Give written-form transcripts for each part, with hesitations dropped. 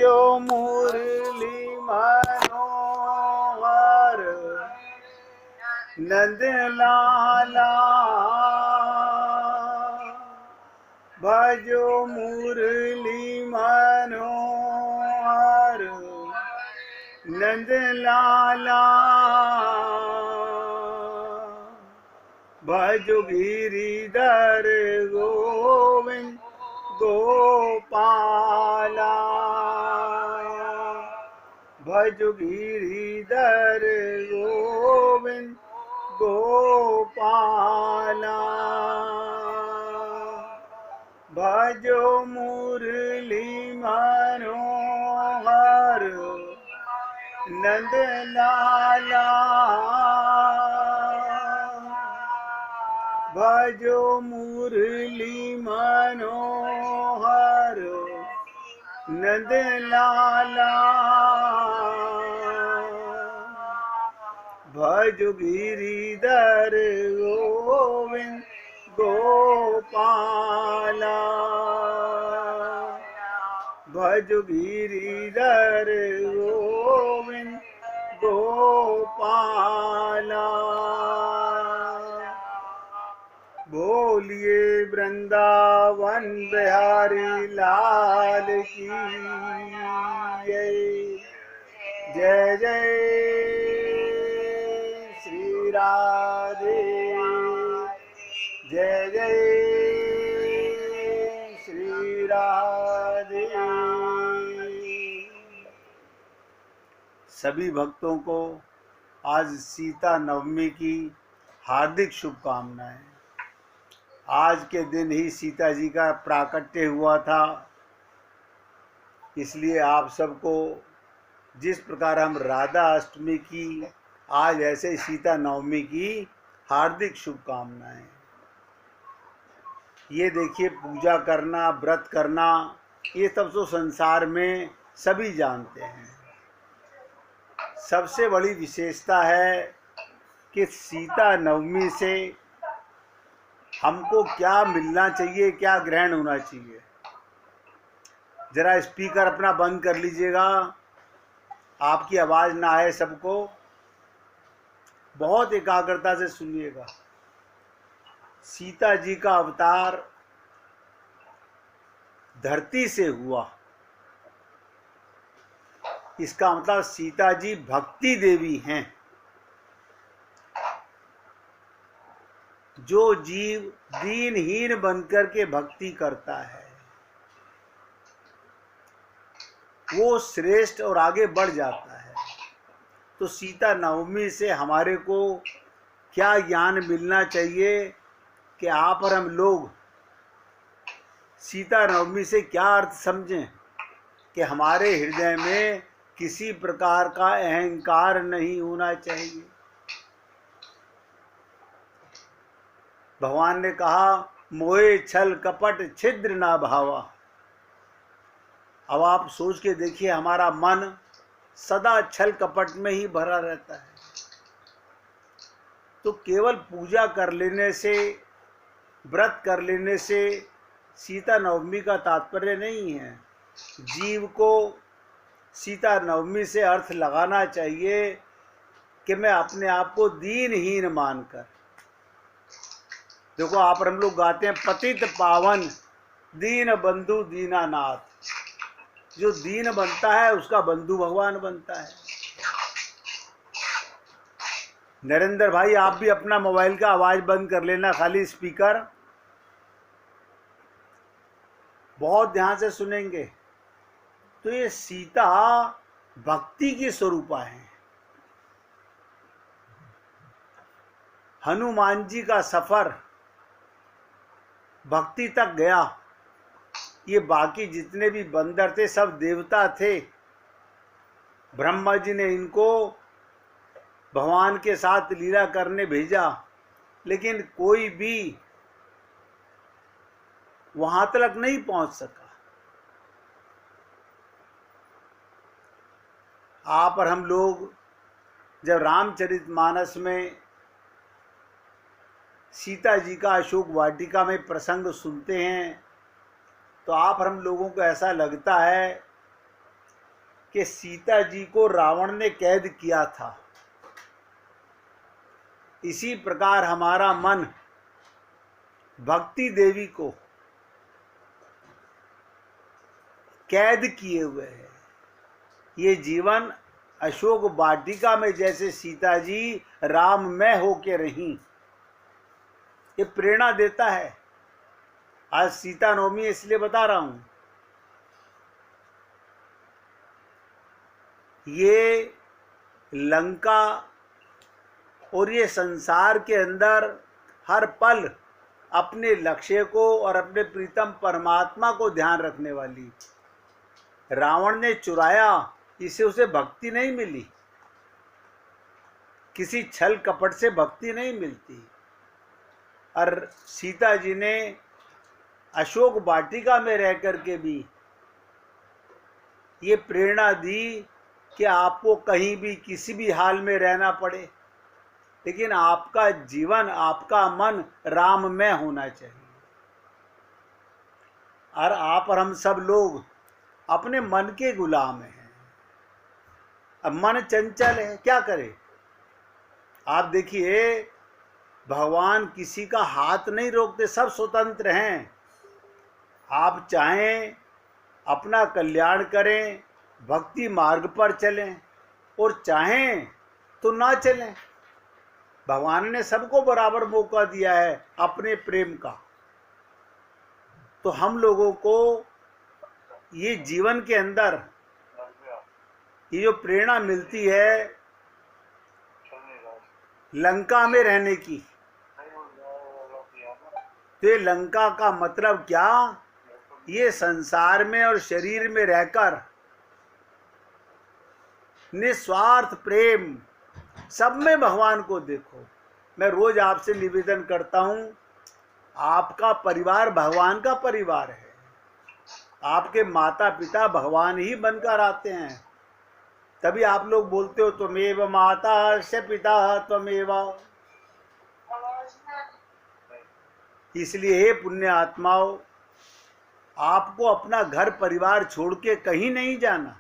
जो मुरली मनोहर नंद लाला, भजो मुरली मनोहर नंद लाला, भजो गिरिधर गोविंद गोपाला, भजो गिरिधर गोविंद गोपाला, भजो मुरली मनोहर नंद लाला, भजो मुरली मनोहर नंद लाला, भजो गिरिधर गोविंद गोपाला, भजो गिरिधर गोविंद गोपाला। बोलिए वृंदावन बिहारी लाल की जय जय श्री राधे, जय जय श्री राधे। सभी भक्तों को आज सीता नवमी की हार्दिक शुभकामनाएं। आज के दिन ही सीता जी का प्राकट्य हुआ था, इसलिए आप सबको जिस प्रकार हम राधा अष्टमी की आज ऐसे सीता नवमी की हार्दिक शुभकामनाएं। ये देखिए, पूजा करना, व्रत करना, ये सब तो संसार में सभी जानते हैं। सबसे बड़ी विशेषता है कि सीता नवमी से हमको क्या मिलना चाहिए, क्या ग्रहण होना चाहिए। जरा स्पीकर अपना बंद कर लीजिएगा, आपकी आवाज़ ना आए सबको। बहुत एकाग्रता से सुनिएगा। सीता जी का अवतार धरती से हुआ, इसका मतलब सीता जी भक्ति देवी हैं। जो जीव दीनहीन बनकर के भक्ति करता है वो श्रेष्ठ और आगे बढ़ जाता है। तो सीता नवमी से हमारे को क्या ज्ञान मिलना चाहिए कि आप और हम लोग सीता नवमी से क्या अर्थ समझें कि हमारे हृदय में किसी प्रकार का अहंकार नहीं होना चाहिए। भगवान ने कहा, मोहे छल कपट छिद्र ना भावा। अब आप सोच के देखिए, हमारा मन सदा छल कपट में ही भरा रहता है। तो केवल पूजा कर लेने से, व्रत कर लेने से सीता नवमी का तात्पर्य नहीं है। जीव को सीता नवमी से अर्थ लगाना चाहिए कि मैं अपने आप को दीनहीन मानकर, देखो आप और हम लोग गाते हैं, पतित पावन दीन बंधु दीनानाथ। जो दीन बनता है उसका बंधु भगवान बनता है। नरेंद्र भाई, आप भी अपना मोबाइल का आवाज बंद कर लेना, खाली स्पीकर। बहुत ध्यान से सुनेंगे। तो ये सीता भक्ति की स्वरूपा है। हनुमान जी का सफर भक्ति तक गया। ये बाकी जितने भी बंदर थे सब देवता थे। ब्रह्मा जी ने इनको भगवान के साथ लीला करने भेजा, लेकिन कोई भी वहां तक नहीं पहुंच सका। आप और हम लोग जब रामचरितमानस में सीता जी का अशोक वाटिका में प्रसंग सुनते हैं तो आप और हम लोगों को ऐसा लगता है कि सीता जी को रावण ने कैद किया था, इसी प्रकार हमारा मन भक्ति देवी को कैद किए हुए है। ये जीवन अशोक वाटिका में जैसे सीता जी राममय होके रहीं, ये प्रेरणा देता है। आज सीता नवमी इसलिए बता रहा हूं, ये लंका और ये संसार के अंदर हर पल अपने लक्ष्य को और अपने प्रीतम परमात्मा को ध्यान रखने वाली। रावण ने चुराया, इसे उसे भक्ति नहीं मिली, किसी छल कपट से भक्ति नहीं मिलती। और सीता जी ने अशोक वाटिका में रह करके भी ये प्रेरणा दी कि आपको कहीं भी किसी भी हाल में रहना पड़े, लेकिन आपका जीवन, आपका मन राममय होना चाहिए। और आप और हम सब लोग अपने मन के गुलाम हैं। अब मन चंचल है, क्या करे। आप देखिए, भगवान किसी का हाथ नहीं रोकते, सब स्वतंत्र हैं। आप चाहें अपना कल्याण करें, भक्ति मार्ग पर चलें, और चाहें तो ना चलें। भगवान ने सबको बराबर मौका दिया है अपने प्रेम का। तो हम लोगों को ये जीवन के अंदर ये जो प्रेरणा मिलती है लंका में रहने की, तो ये लंका का मतलब क्या, ये संसार में और शरीर में रहकर निस्वार्थ प्रेम सब में भगवान को देखो। मैं रोज आपसे निवेदन करता हूं, आपका परिवार भगवान का परिवार है। आपके माता पिता भगवान ही बनकर आते हैं, तभी आप लोग बोलते हो त्वमेव माता से पिता त्वमेव। इसलिए हे पुण्य आत्माओं, आपको अपना घर परिवार छोड़ के कहीं नहीं जाना।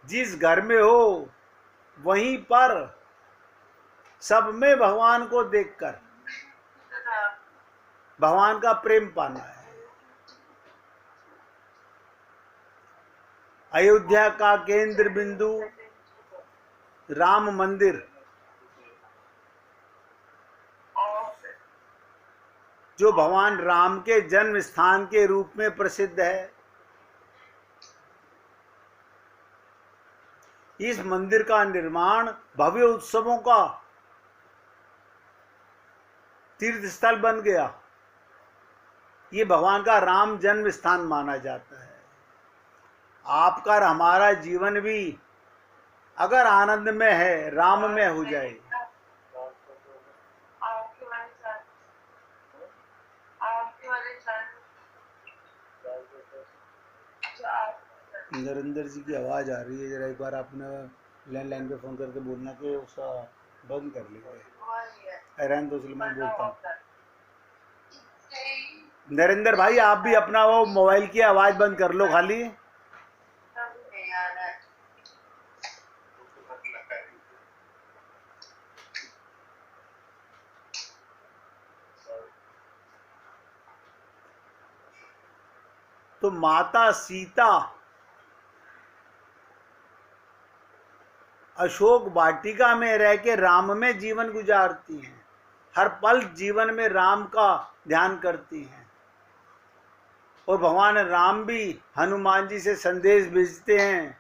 जिस घर में हो वहीं पर सब में भगवान को देखकर भगवान का प्रेम पाना है। अयोध्या का केंद्र बिंदु राम मंदिर, जो भगवान राम के जन्म स्थान के रूप में प्रसिद्ध है। इस मंदिर का निर्माण भव्य उत्सवों का तीर्थ स्थल बन गया। ये भगवान का राम जन्म स्थान माना जाता है। आपका और हमारा जीवन भी अगर आनंद में है, राम में हो जाए। नरेंद्र जी की आवाज आ रही है, जरा एक बार आपने लैंडलाइन पे फोन करके बोलना कि उसका बंद कर लिया। रहन दो, मैं बोलता हूँ। नरेंद्र भाई, आप भी अपना वो मोबाइल की आवाज बंद कर लो खाली। तो माता सीता अशोक वाटिका में रह के राम में जीवन गुजारती हैं। हर पल जीवन में राम का ध्यान करती हैं। और भगवान राम भी हनुमान जी से संदेश भेजते हैं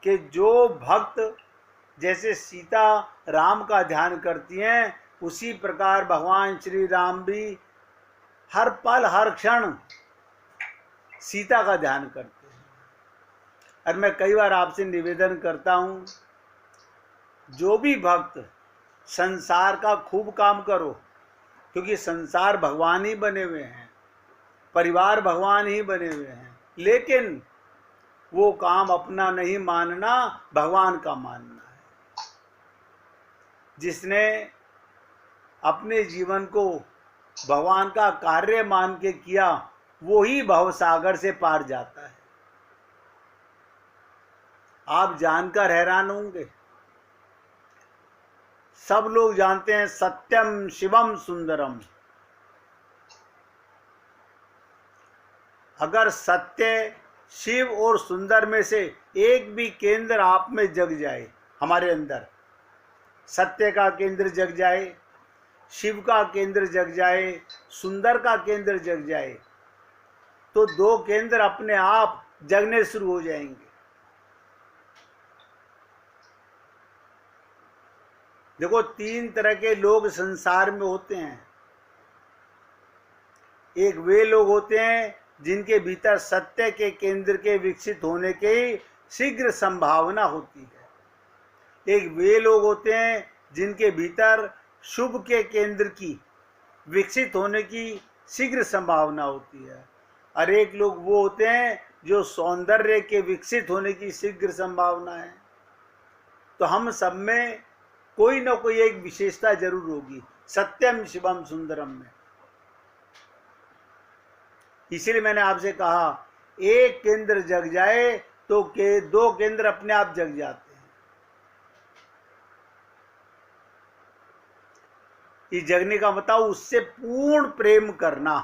कि जो भक्त जैसे सीता राम का ध्यान करती हैं, उसी प्रकार भगवान श्री राम भी हर पल हर क्षण सीता का ध्यान करते हैं। और मैं कई बार आपसे निवेदन करता हूँ, जो भी भक्त संसार का खूब काम करो, क्योंकि संसार भगवान ही बने हुए हैं, परिवार भगवान ही बने हुए हैं, लेकिन वो काम अपना नहीं मानना, भगवान का मानना है। जिसने अपने जीवन को भगवान का कार्य मान के किया, वो ही भवसागर से पार जाता है। आप जानकर हैरान होंगे, सब लोग जानते हैं सत्यम शिवम सुंदरम। अगर सत्य, शिव और सुंदर में से एक भी केंद्र आप में जग जाए, हमारे अंदर सत्य का केंद्र जग जाए, शिव का केंद्र जग जाए, सुंदर का केंद्र जग जाए, तो दो केंद्र अपने आप जगने शुरू हो जाएंगे। देखो, तीन तरह के लोग संसार में होते हैं। एक वे लोग होते हैं जिनके भीतर सत्य के केंद्र के विकसित होने की शीघ्र संभावना होती है। एक वे लोग होते हैं जिनके भीतर शुभ के केंद्र की विकसित होने की शीघ्र संभावना होती है। और एक लोग वो होते हैं जो सौंदर्य के विकसित होने की शीघ्र संभावना है। तो हम सब में कोई ना कोई एक विशेषता जरूर होगी सत्यम शिवम सुंदरम में। इसलिए मैंने आपसे कहा, एक केंद्र जग जाए तो दो केंद्र अपने आप जग जाते हैं। इस जगने का मतलब उससे पूर्ण प्रेम करना।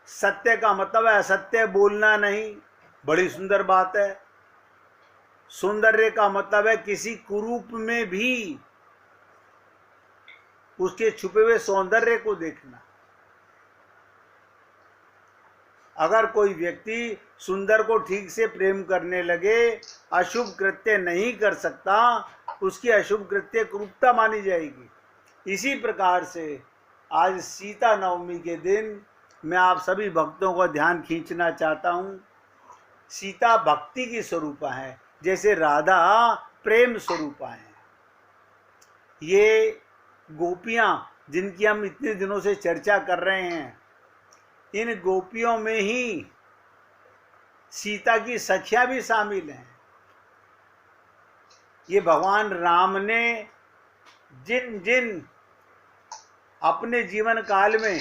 सत्य का मतलब है असत्य बोलना नहीं, बड़ी सुंदर बात है। सौंदर्य का मतलब है किसी कुरूप में भी उसके छुपे हुए सौंदर्य को देखना। अगर कोई व्यक्ति सुंदर को ठीक से प्रेम करने लगे, अशुभ कृत्य नहीं कर सकता, उसकी अशुभ कृत्य कुरूपता मानी जाएगी। इसी प्रकार से आज सीता नवमी के दिन मैं आप सभी भक्तों का ध्यान खींचना चाहता हूँ। सीता भक्ति की स्वरूपा है, जैसे राधा प्रेम स्वरूपा है। ये गोपियाँ जिनकी हम इतने दिनों से चर्चा कर रहे हैं, इन गोपियों में ही सीता की सखियाँ भी शामिल हैं। ये भगवान राम ने जिन जिन अपने जीवन काल में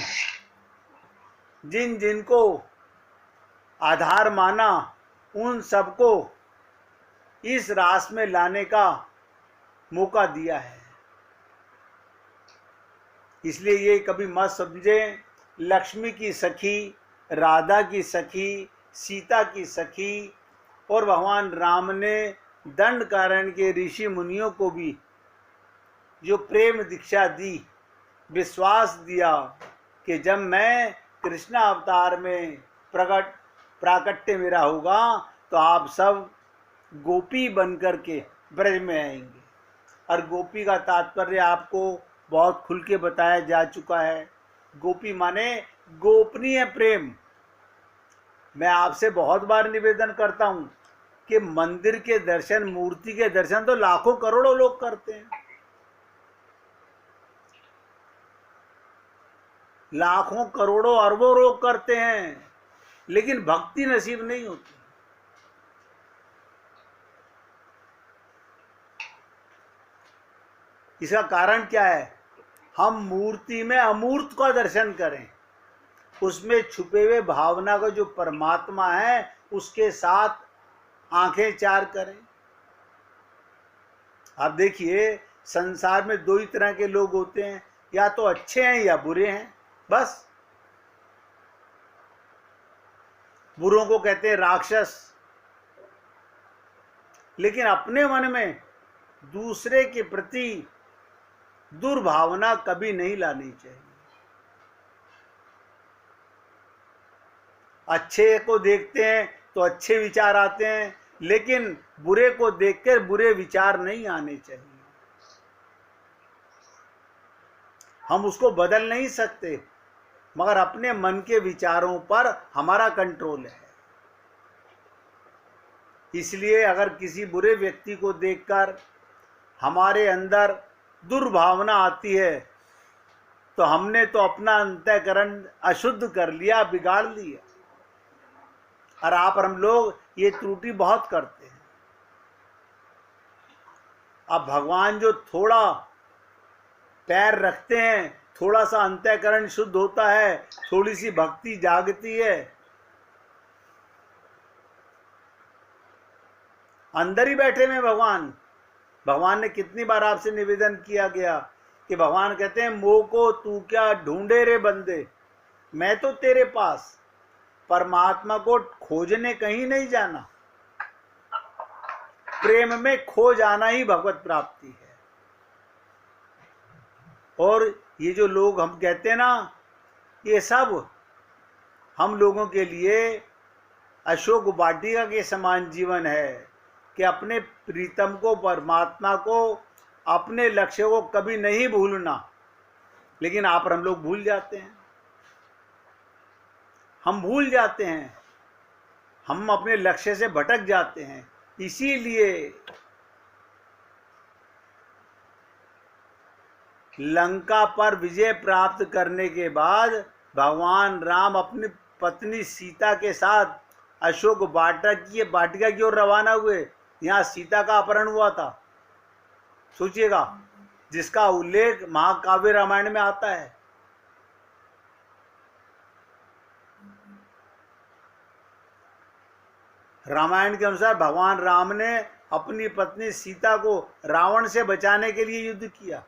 जिन जिनको आधार माना, उन सबको इस रास में लाने का मौका दिया है। इसलिए ये कभी मत समझें लक्ष्मी की सखी, राधा की सखी, सीता की सखी, और भगवान राम ने दंडकारण्य के ऋषि मुनियों को भी जो प्रेम दीक्षा दी, विश्वास दिया कि जब मैं कृष्ण अवतार में प्राकट्य मेरा होगा तो आप सब गोपी बनकर के ब्रज में आएंगे। और गोपी का तात्पर्य आपको बहुत खुल के बताया जा चुका है। गोपी माने गोपनीय प्रेम। मैं आपसे बहुत बार निवेदन करता हूं कि मंदिर के दर्शन, मूर्ति के दर्शन तो लाखों करोड़ों लोग करते हैं, लाखों करोड़ों अरबों लोग करते हैं, लेकिन भक्ति नसीब नहीं होती। इसका कारण क्या है? हम मूर्ति में अमूर्त का दर्शन करें, उसमें छुपे हुए भावना का जो परमात्मा है उसके साथ आंखें चार करें। आप देखिए, संसार में दो ही तरह के लोग होते हैं, या तो अच्छे हैं या बुरे हैं, बस। बुरों को कहते हैं राक्षस। लेकिन अपने मन में दूसरे के प्रति दुर्भावना कभी नहीं लानी चाहिए। अच्छे को देखते हैं तो अच्छे विचार आते हैं, लेकिन बुरे को देखकर बुरे विचार नहीं आने चाहिए। हम उसको बदल नहीं सकते, मगर अपने मन के विचारों पर हमारा कंट्रोल है। इसलिए अगर किसी बुरे व्यक्ति को देखकर हमारे अंदर दुर्भावना आती है तो हमने तो अपना अंतःकरण अशुद्ध कर लिया, बिगाड़ लिया। और आप और हम लोग ये त्रुटि बहुत करते हैं। अब भगवान जो थोड़ा पैर रखते हैं, थोड़ा सा अंतःकरण शुद्ध होता है, थोड़ी सी भक्ति जागती है, अंदर ही बैठे में भगवान। भगवान ने कितनी बार आपसे निवेदन किया गया कि भगवान कहते हैं मोह को तू क्या ढूंढे रे बंदे, मैं तो तेरे पास। परमात्मा को खोजने कहीं नहीं जाना, प्रेम में खो जाना ही भगवत प्राप्ति है। और ये जो लोग हम कहते हैं ना, ये सब हम लोगों के लिए अशोक वाटिका के समान जीवन है कि अपने प्रीतम को, परमात्मा को, अपने लक्ष्य को कभी नहीं भूलना। लेकिन आप और हम लोग भूल जाते हैं, हम भूल जाते हैं, हम अपने लक्ष्य से भटक जाते हैं। इसीलिए लंका पर विजय प्राप्त करने के बाद भगवान राम अपनी पत्नी सीता के साथ अशोक वाटिका की ओर रवाना हुए। यहाँ सीता का अपहरण हुआ था, सोचिएगा, जिसका उल्लेख महाकाव्य रामायण में आता है। रामायण के अनुसार भगवान राम ने अपनी पत्नी सीता को रावण से बचाने के लिए युद्ध किया।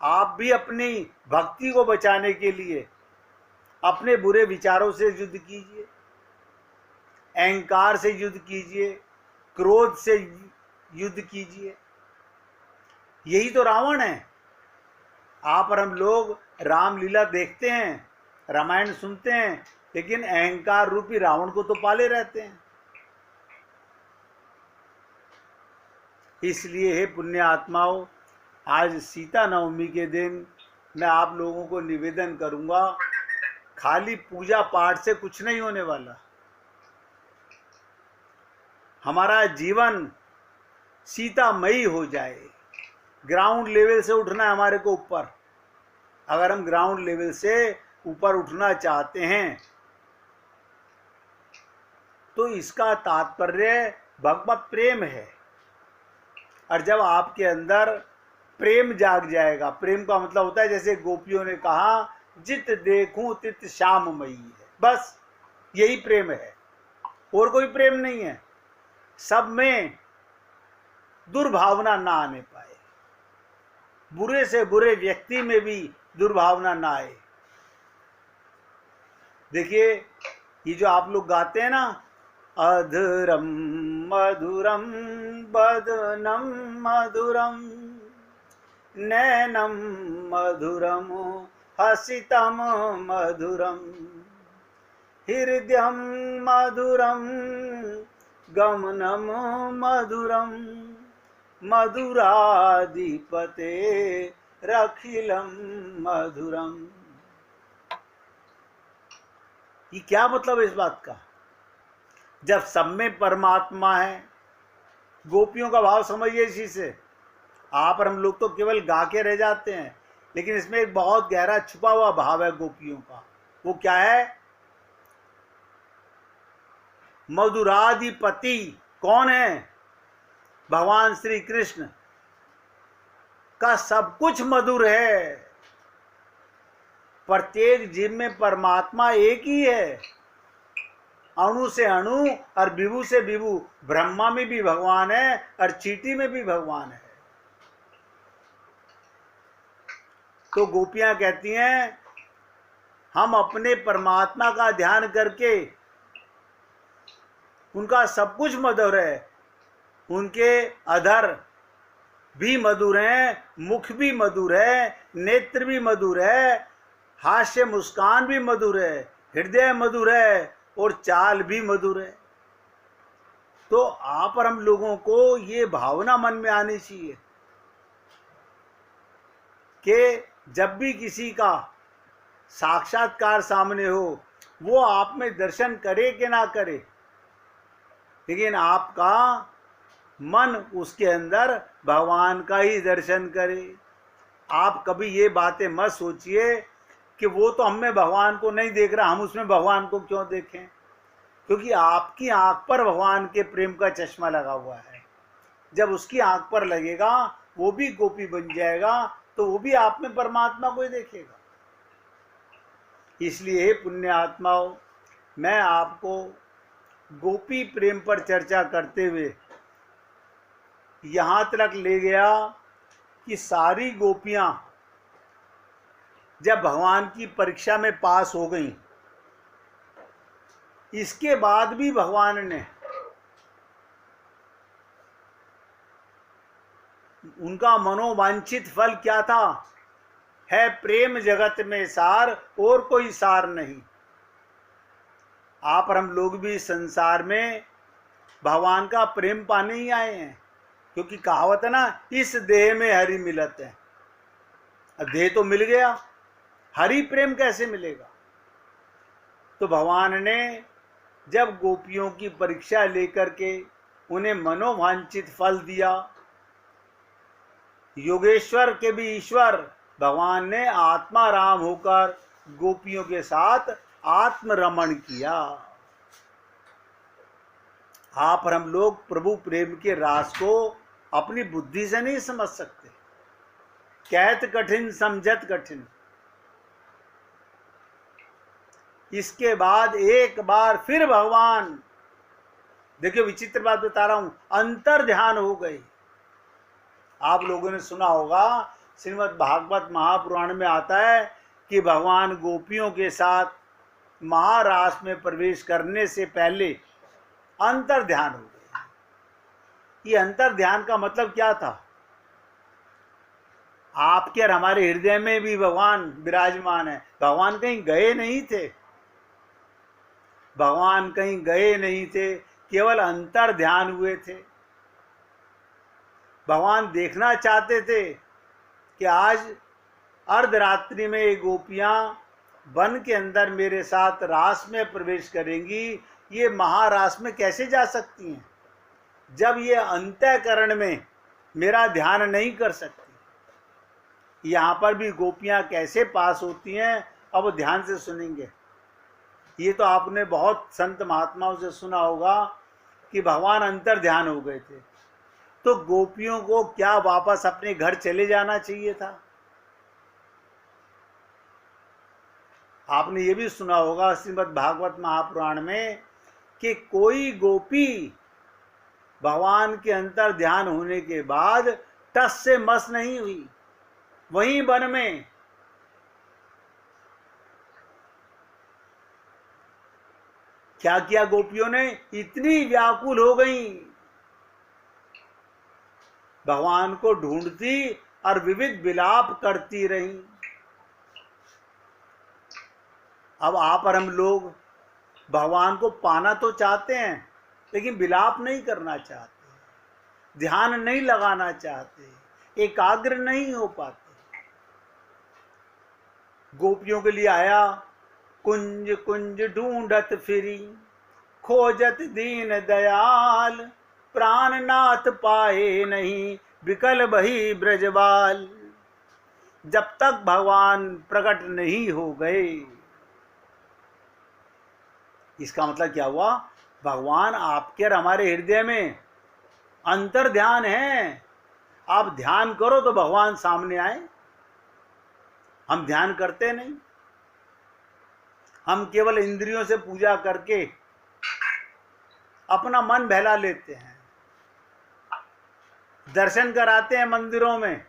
आप भी अपनी भक्ति को बचाने के लिए अपने बुरे विचारों से युद्ध कीजिए, अहंकार से युद्ध कीजिए, क्रोध से युद्ध कीजिए। यही तो रावण है। आप और हम लोग रामलीला देखते हैं, रामायण सुनते हैं, लेकिन अहंकार रूपी रावण को तो पाले रहते हैं। इसलिए हे पुण्य आत्माओं, आज सीता नवमी के दिन मैं आप लोगों को निवेदन करूंगा, खाली पूजा पाठ से कुछ नहीं होने वाला। हमारा जीवन सीतामयी हो जाए। ग्राउंड लेवल से उठना है हमारे को ऊपर। अगर हम ग्राउंड लेवल से ऊपर उठना चाहते हैं तो इसका तात्पर्य भगवत प्रेम है। और जब आपके अंदर प्रेम जाग जाएगा, प्रेम का मतलब होता है, जैसे गोपियों ने कहा, जित देखूं तित श्याममयी है। बस यही प्रेम है, और कोई प्रेम नहीं है। सब में दुर्भावना ना आने पाए, बुरे से बुरे व्यक्ति में भी दुर्भावना ना आए। देखिए, ये जो आप लोग गाते हैं ना, अधरम मधुरम बदनम मधुरम नैनम मधुरम हसितम मधुरम हृदयम मधुरम गमनम मधुरम मधुराधिपते रखिलम मधुरम। ये क्या मतलब है इस बात का? जब सब में परमात्मा है, गोपियों का भाव समझिए इसी से। आप और हम लोग तो केवल गा के रह जाते हैं, लेकिन इसमें एक बहुत गहरा छुपा हुआ भाव है गोपियों का। वो क्या है? मधुराधिपति कौन है? भगवान श्री कृष्ण का सब कुछ मधुर है। प्रत्येक जीव में परमात्मा एक ही है। अणु से अणु और विभु से विभु, ब्रह्मा में भी भगवान है और चींटी में भी भगवान है। तो गोपियां कहती हैं, हम अपने परमात्मा का ध्यान करके, उनका सब कुछ मधुर है, उनके अधर भी मधुर हैं, मुख भी मधुर है, नेत्र भी मधुर है, हास्य मुस्कान भी मधुर है, हृदय मधुर है और चाल भी मधुर है। तो आप और हम लोगों को ये भावना मन में आनी चाहिए कि जब भी किसी का साक्षात्कार सामने हो, वो आप में दर्शन करे कि ना करे, लेकिन आपका मन उसके अंदर भगवान का ही दर्शन करे। आप कभी ये बातें मत सोचिए कि वो तो हमें भगवान को नहीं देख रहा, हम उसमें भगवान को क्यों देखें, क्योंकि आपकी आंख पर भगवान के प्रेम का चश्मा लगा हुआ है। जब उसकी आंख पर लगेगा, वो भी गोपी बन जाएगा, तो वो भी आप में परमात्मा को ही देखेगा। इसलिए पुण्य आत्माओं, मैं आपको गोपी प्रेम पर चर्चा करते हुए यहाँ तक ले गया कि सारी गोपियाँ जब भगवान की परीक्षा में पास हो गईं, इसके बाद भी भगवान ने उनका मनोवांछित फल क्या था? है प्रेम जगत में सार, और कोई सार नहीं। आप और हम लोग भी संसार में भगवान का प्रेम पाने ही आए हैं, क्योंकि कहावत है ना, इस देह में हरि मिलत है। देह तो मिल गया, हरि प्रेम कैसे मिलेगा? तो भगवान ने जब गोपियों की परीक्षा लेकर के उन्हें मनोवांछित फल दिया, योगेश्वर के भी ईश्वर भगवान ने आत्मा राम होकर गोपियों के साथ आत्मरमण किया। आप और हम लोग प्रभु प्रेम के रास को अपनी बुद्धि से नहीं समझ सकते। कहत कठिन समझत कठिन। इसके बाद एक बार फिर भगवान, देखिए विचित्र बात बता रहा हूं, अंतर ध्यान हो गई। आप लोगों ने सुना होगा, श्रीमद् भागवत महापुराण में आता है कि भगवान गोपियों के साथ महारास में प्रवेश करने से पहले अंतर ध्यान हो गया। ये अंतर ध्यान का मतलब क्या था? आपके और हमारे हृदय में भी भगवान विराजमान है। भगवान कहीं गए नहीं थे, भगवान कहीं गए नहीं थे, केवल अंतर ध्यान हुए थे। भगवान देखना चाहते थे कि आज अर्धरात्रि में ये गोपियां वन के अंदर मेरे साथ रास में प्रवेश करेंगी, ये महारास में कैसे जा सकती हैं जब ये अंतःकरण में मेरा ध्यान नहीं कर सकती। यहाँ पर भी गोपियां कैसे पास होती हैं, अब ध्यान से सुनेंगे। ये तो आपने बहुत संत महात्माओं से सुना होगा कि भगवान अंतर ध्यान हो गए थे। तो गोपियों को क्या वापस अपने घर चले जाना चाहिए था? आपने ये भी सुना होगा श्रीमद् भागवत महापुराण में कि कोई गोपी भगवान के अंतर ध्यान होने के बाद टस से मस नहीं हुई। वहीं वन में क्या किया गोपियों ने? इतनी व्याकुल हो गई, भगवान को ढूंढती और विविध विलाप करती रही। अब आप और हम लोग भगवान को पाना तो चाहते हैं, लेकिन विलाप नहीं करना चाहते, ध्यान नहीं लगाना चाहते, एकाग्र नहीं हो पाते। गोपियों के लिए आया, कुंज कुंज ढूंढत फिरी, खोजत दीन दयाल, प्राणनाथ पाए नहीं, विकल बही ब्रजबाल। जब तक भगवान प्रकट नहीं हो गए, इसका मतलब क्या हुआ? भगवान आपके और हमारे हृदय में अंतर ध्यान है। आप ध्यान करो तो भगवान सामने आए। हम ध्यान करते नहीं, हम केवल इंद्रियों से पूजा करके अपना मन बहला लेते हैं, दर्शन कराते हैं मंदिरों में,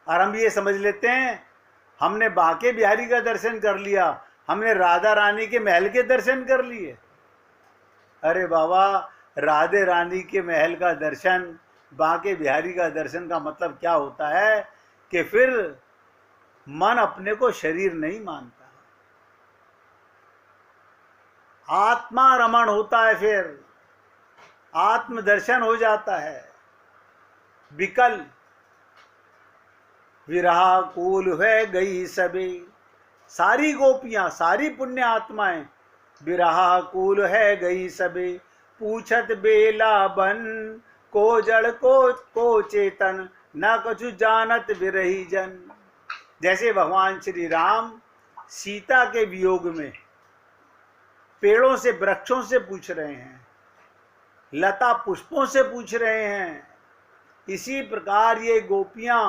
और हम ये समझ लेते हैं हमने बांके बिहारी का दर्शन कर लिया, हमने राधा रानी के महल के दर्शन कर लिए। अरे बाबा, राधे रानी के महल का दर्शन, बांके बिहारी का दर्शन का मतलब क्या होता है कि फिर मन अपने को शरीर नहीं मानता, आत्मा रमण होता है, फिर आत्म दर्शन हो जाता है। विकल विरहा कूल है गई सबे, सारी गोपियां, सारी पुण्य आत्माएं विरहा कूल है गई सबे, पूछत बेला बन को जड़ को चेतन, न कछु जानत विरही जन। जैसे भगवान श्री राम सीता के वियोग में पेड़ों से, वृक्षों से पूछ रहे हैं, लता पुष्पों से पूछ रहे हैं, इसी प्रकार ये गोपियां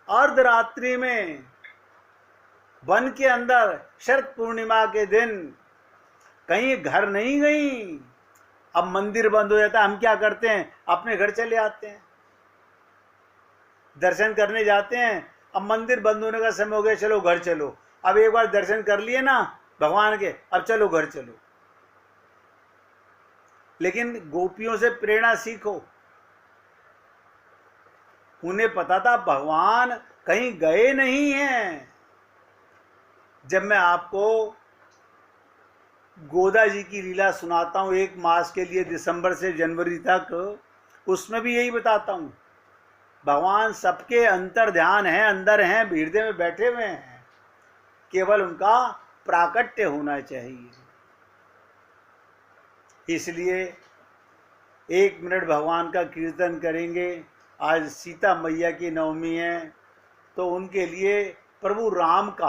अर्धरात्रि में वन के अंदर शरद पूर्णिमा के दिन कहीं घर नहीं गई, अब मंदिर बंद हो जाता है, हम क्या करते हैं, अपने घर चले आते हैं, दर्शन करने जाते हैं। अब मंदिर बंद होने का समय हो गया, चलो घर चलो। अब एक बार दर्शन कर लिए ना भगवान के, अब चलो घर चलो। लेकिन गोपियों से प्रेरणा सीखो। उन्हें पता था भगवान कहीं गए नहीं हैं। जब मैं आपको गोदा जी की लीला सुनाता हूं 1 मास के लिए, दिसंबर से जनवरी तक, उसमें भी यही बताता हूं, भगवान सबके अंतर ध्यान है, अंदर हैं, हृदय में बैठे हुए हैं, केवल उनका प्राकट्य होना चाहिए। इसलिए 1 मिनट भगवान का कीर्तन करेंगे। आज सीता मैया की नवमी है, तो उनके लिए प्रभु राम का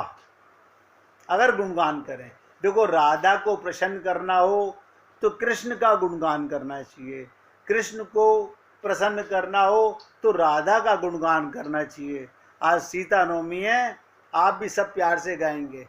अगर गुणगान करें, देखो राधा को प्रसन्न करना हो तो कृष्ण का गुणगान करना चाहिए, कृष्ण को प्रसन्न करना हो तो राधा का गुणगान करना चाहिए। आज सीता नवमी है, आप भी सब प्यार से गाएंगे।